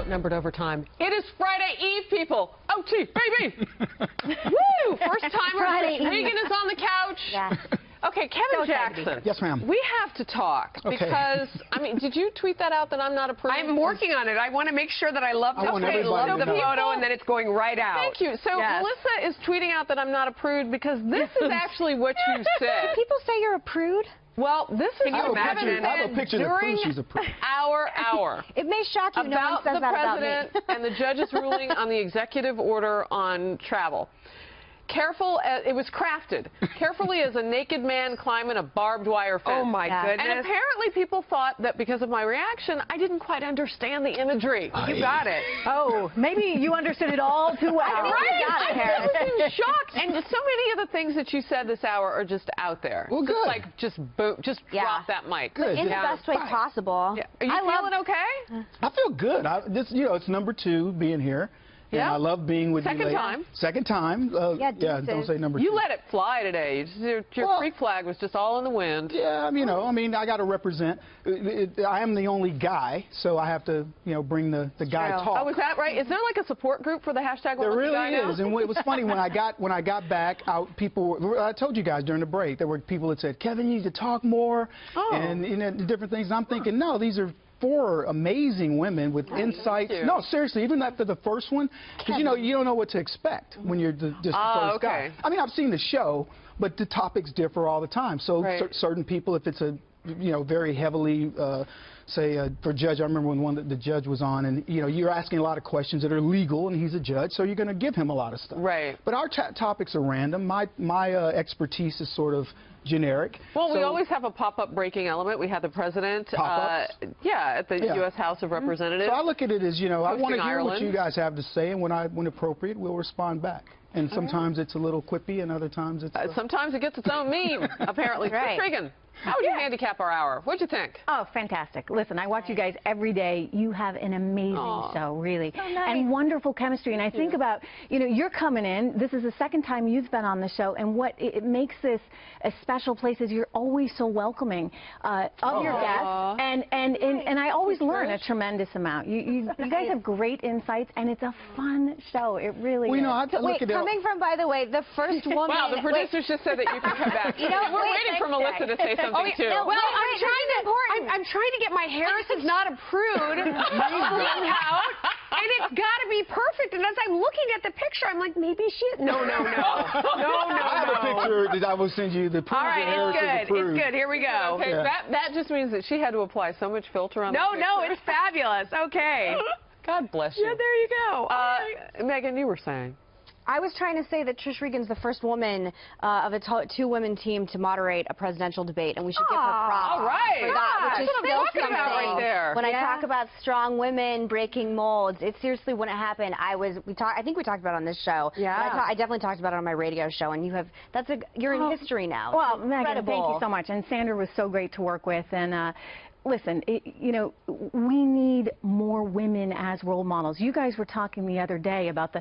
Outnumbered Overtime. It is Friday Eve, people. OT, baby. Woo! First timer. Regan is on the couch. Yes. Okay, Kevin Jackson. Yes, ma'am. We have to talk because, I mean, did you tweet that out that I'm not approved? I'm working on it. I want to make sure that I love the photo and then it's going right out. Thank you. So Melissa is tweeting out that I'm not a prude because this is actually what you said. Do people say you're a prude? Well, this is I have a picture that proves she's a prude. Our hour. It may shock you. No one says that about me. About the president and the judge's ruling on the executive order on travel. Careful, it was crafted carefully as a naked man climbing a barbed wire fence. Oh, my goodness. And apparently people thought that because of my reaction, I didn't quite understand the imagery. You got it. Oh, maybe you understood it all too well. Right? I was in shock. And so many of the things that you said this hour are just out there. Well, good. Just boom, just drop that mic. Good. In the best way possible. Yeah. Are you feeling okay? I feel good. It's number 2 being here. And I love being with you ladies. Second time. Don't say number 2. You let it fly today. Your freak flag was just all in the wind. Yeah, I mean, I got to represent. I am the only guy, so I have to, bring the guy talk. Oh, is that right? Is there like a support group for the hashtag? There really is. And it was funny when I got back out. People, I told you guys during the break, there were people that said, "Kevin, you need to talk more," and different things. And I'm thinking, no, these are 4 amazing women with insights. No, seriously, even after the first one, because you don't know what to expect when you're just the first guy. I mean, I've seen the show, but the topics differ all the time. So certain people, if it's a very heavily, say for judge, I remember when one that the judge was on, and you're asking a lot of questions that are legal, and he's a judge, so you're going to give him a lot of stuff. Right. But our topics are random. My expertise is sort of generic. Well, we always have a pop-up breaking element. We had the president, at the U.S. House of Representatives. So I look at it as, I want to hear what you guys have to say, and when appropriate, we'll respond back. And sometimes it's a little quippy, and other times it's... sometimes it gets its own meme, apparently. Regan, how would you handicap our hour? What'd you think? Oh, fantastic. Listen, I watch you guys every day. You have an amazing show, really. So nice. And wonderful chemistry. And I think about, you're coming in. This is the second time you've been on the show. And what it makes this a special place is you're always so welcoming of your guests. And I always learn a tremendous amount. You guys have great insights, and it's a fun show. It really is. Coming from, by the way, the first woman... Wow, the producers just said that you can come back. We're waiting for Melissa to say something, too. Well, I'm trying to get my Harris is not a prude out, and it's got to be perfect. And as I'm looking at the picture, I'm like, maybe she... No. I have a picture that I will send you. The prude. All right, it's good. Here we go. Okay, that just means that she had to apply so much filter on the picture. No, it's fabulous. Okay. God bless you. Yeah, there you go. Megan, you were saying. I was trying to say that Trish Regan's the first woman of a 2-women team to moderate a presidential debate, and we should give her props for that, which is still something. Right there. When I talk about strong women breaking molds, it seriously, when it happened, I think we talked about it on this show. Yeah. I definitely talked about it on my radio show, and you're in history now. Well, Megan, thank you so much. And Sandra was so great to work with, and listen, we need more women as role models. You guys were talking the other day about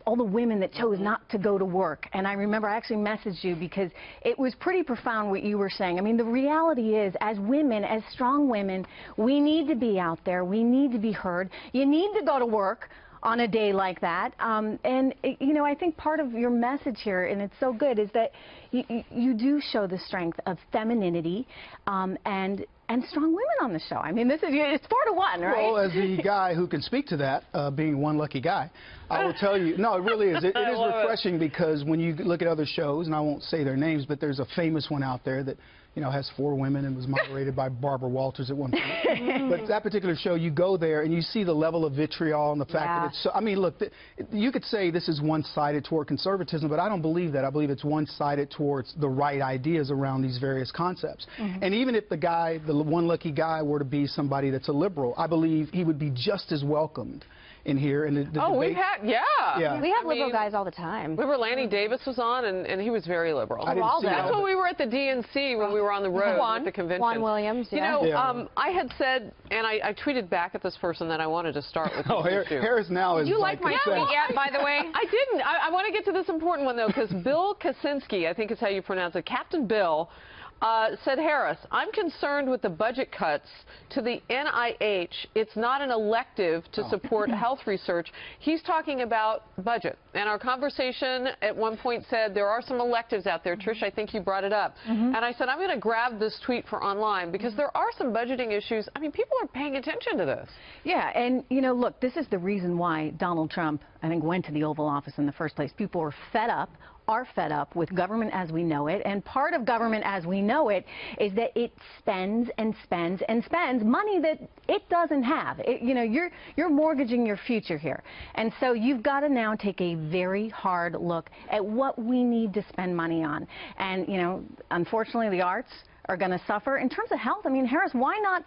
all the women that chose not to go to work. And I remember I actually messaged you because it was pretty profound what you were saying. I mean, the reality is, as women, as strong women, we need to be out there. We need to be heard. You need to go to work on a day like that. I think part of your message here, and it's so good, is that you do show the strength of femininity and strong women on the show. I mean, it's 4-to-1, right? Well, as the guy who can speak to that, being one lucky guy, I will tell you, no, it really is. It is refreshing because when you look at other shows, and I won't say their names, but there's a famous one out there that has 4 women and was moderated by Barbara Walters at one point. But that particular show, you go there and you see the level of vitriol and the fact that it's so... I mean, look, you could say this is one-sided toward conservatism, but I don't believe that. I believe it's one-sided towards the right ideas around these various concepts. And even if the guy, the one lucky guy, were to be somebody that's a liberal, I believe he would be just as welcomed in here. In the debate. We've had, we have liberal guys all the time. We were, Lanny Davis was on, and he was very liberal. That's when we were at the DNC when we were on the road at the convention. Juan Williams, I had said, and I tweeted back at this person that I wanted to start with this issue. Harris now is... You like my tweet yet, by the way? I didn't. I want to get to this important one, though, because Bill Kaczynski, I think is how you pronounce it, Captain Bill, Said Harris, I'm concerned with the budget cuts to the NIH. It's not an elective to support health research. He's talking about budget. And our conversation at one point said there are some electives out there. Trish, I think you brought it up. And I said, I'm going to grab this tweet for online because there are some budgeting issues. I mean, people are paying attention to this. Yeah, and, you know, look, this is the reason why Donald Trump, I think, went to the Oval Office in the first place. People are fed up with government as we know it, and part of government as we know it is that it spends and spends and spends money that it doesn't have. You know, you're mortgaging your future here, and so you've got to now take a very hard look at what we need to spend money on. And you know, unfortunately, the arts are going to suffer. In terms of health, I mean, Harris, why not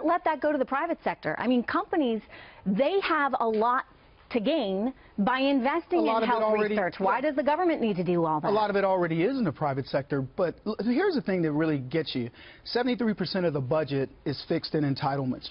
let that go to the private sector? I mean, companies, they have a lot to gain by investing in health research. Why does the government need to do all that? A lot of it already is in the private sector, but here's the thing that really gets you. 73% of the budget is fixed in entitlements.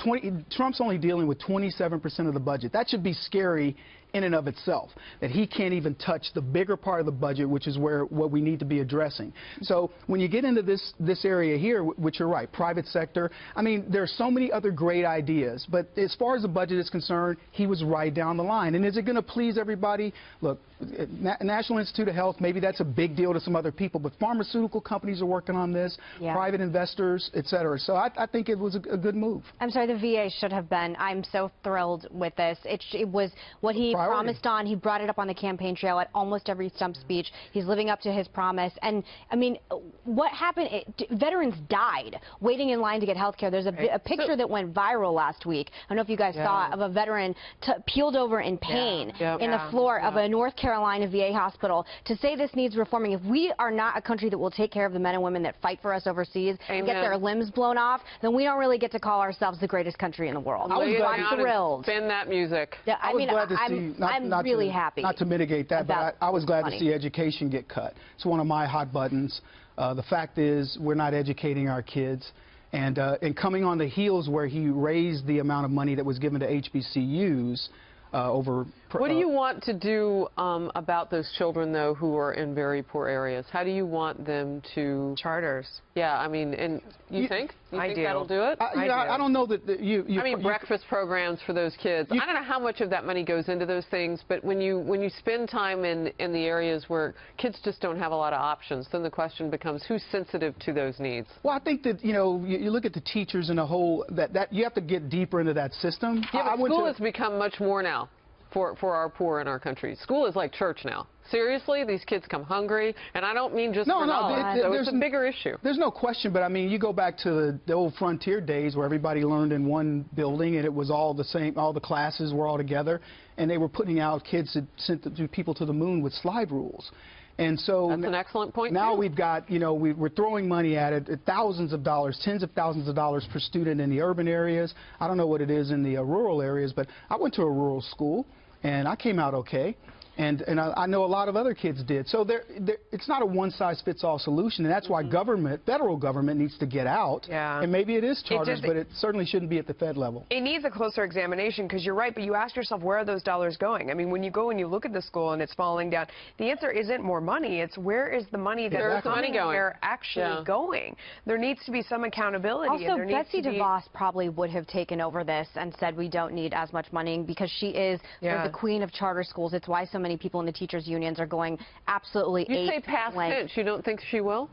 Trump's only dealing with 27% of the budget. That should be scary in and of itself, that he can't even touch the bigger part of the budget, which is what we need to be addressing. So when you get into this area here, which you're right, private sector, I mean, there's so many other great ideas, but as far as the budget is concerned, he was right down the line. And is it going to please everybody? Look, National Institute of Health, maybe that's a big deal to some other people, but pharmaceutical companies are working on this, private investors, et cetera. So I think it was a good move. I'm sorry, the VA should have been. I'm so thrilled with this. It was what he promised on. He brought it up on the campaign trail at almost every stump speech. He's living up to his promise. And, I mean, what happened? Veterans died waiting in line to get health care. There's a picture that went viral last week. I don't know if you guys saw it, of a veteran peeled over in pain in the floor of a North Carolina VA hospital. To say this needs reforming, if we are not a country that will take care of the men and women that fight for us overseas and get their limbs blown off, then we don't really get to call ourselves the greatest country in the world. I'm thrilled. Spin that music. Yeah, I mean, I'm really happy. Not to mitigate that, but I was glad to see education get cut. It's one of my hot buttons. The fact is, we're not educating our kids. And coming on the heels where he raised the amount of money that was given to HBCUs over... What do you want to do about those children, though, who are in very poor areas? How do you want them to... Charters. Yeah, I mean, and you think? You think that'll do it? I don't know that I mean, breakfast programs for those kids. I don't know how much of that money goes into those things, but when you spend time in the areas where kids just don't have a lot of options, then the question becomes who's sensitive to those needs? Well, I think that, you know, you look at the teachers in a whole, that you have to get deeper into that system. Yeah, but school has become much more now for our poor in our country. School is like church now. Seriously, these kids come hungry, and I don't mean just for knowledge. So it's a bigger issue. There's no question, but I mean, you go back to the old frontier days where everybody learned in one building, and it was all the same, all the classes were all together, and they were putting out kids that sent people to the moon with slide rules. And so that's an excellent point. Now we've got, you know, we're throwing money at it, thousands of dollars, tens of thousands of dollars per student in the urban areas. I don't know what it is in the rural areas, but I went to a rural school, and I came out okay. And I know a lot of other kids did. So it's not a one-size-fits-all solution, and that's why federal government needs to get out. Yeah. And maybe it is charters, but it certainly shouldn't be at the Fed level. It needs a closer examination, because you're right, but you ask yourself, where are those dollars going? I mean, when you go and you look at the school and it's falling down, the answer isn't more money. It's where is the money that's coming and where actually going? There needs to be some accountability. Also, Betsy DeVos probably would have taken over this and said we don't need as much money, because she is the queen of charter schools. It's why so many people in the teachers' unions are going absolutely You say past tense. You don't think she will?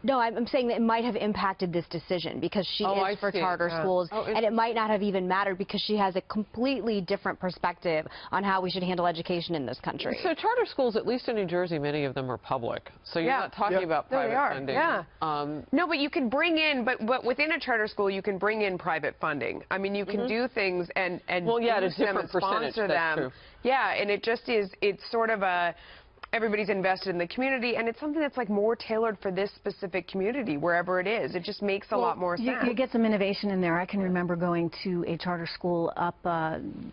No, I'm saying that it might have impacted this decision, because she is for charter schools, and it might not have even mattered because she has a completely different perspective on how we should handle education in this country. So charter schools, at least in New Jersey, many of them are public. So you're not talking about private funding. No, but you can bring in, but within a charter school, you can bring in private funding. I mean, you can do things and use them and sponsor them. True. Yeah, and it just is, it's sort of a... Everybody's invested in the community, and it's something that's like more tailored for this specific community, wherever it is. It just makes a lot more sense. You get some innovation in there. I can remember going to a charter school up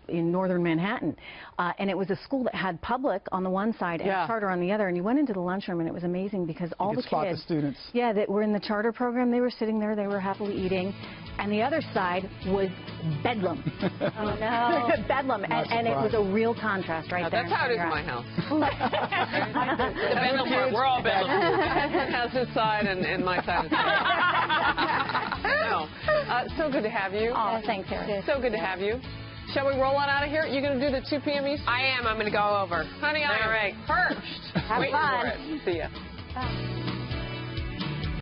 in northern Manhattan, and it was a school that had public on the one side and charter on the other. And you went into the lunchroom, and it was amazing because all the kids, that were in the charter program, they were sitting there, they were happily eating, and the other side was bedlam. Oh no, bedlam, and it was a real contrast right there. That's how it is in my house. The Ben Lamar. We're all Ben Lamar. Husband has his side, and my side is no. So good to have you. Oh, thanks, Harry. So good to have you. Shall we roll on out of here? You going to do the 2 p.m. East? I am. I'm going to go over. Honey, I am right. perched. Have Waiting fun. for it. See ya. Bye.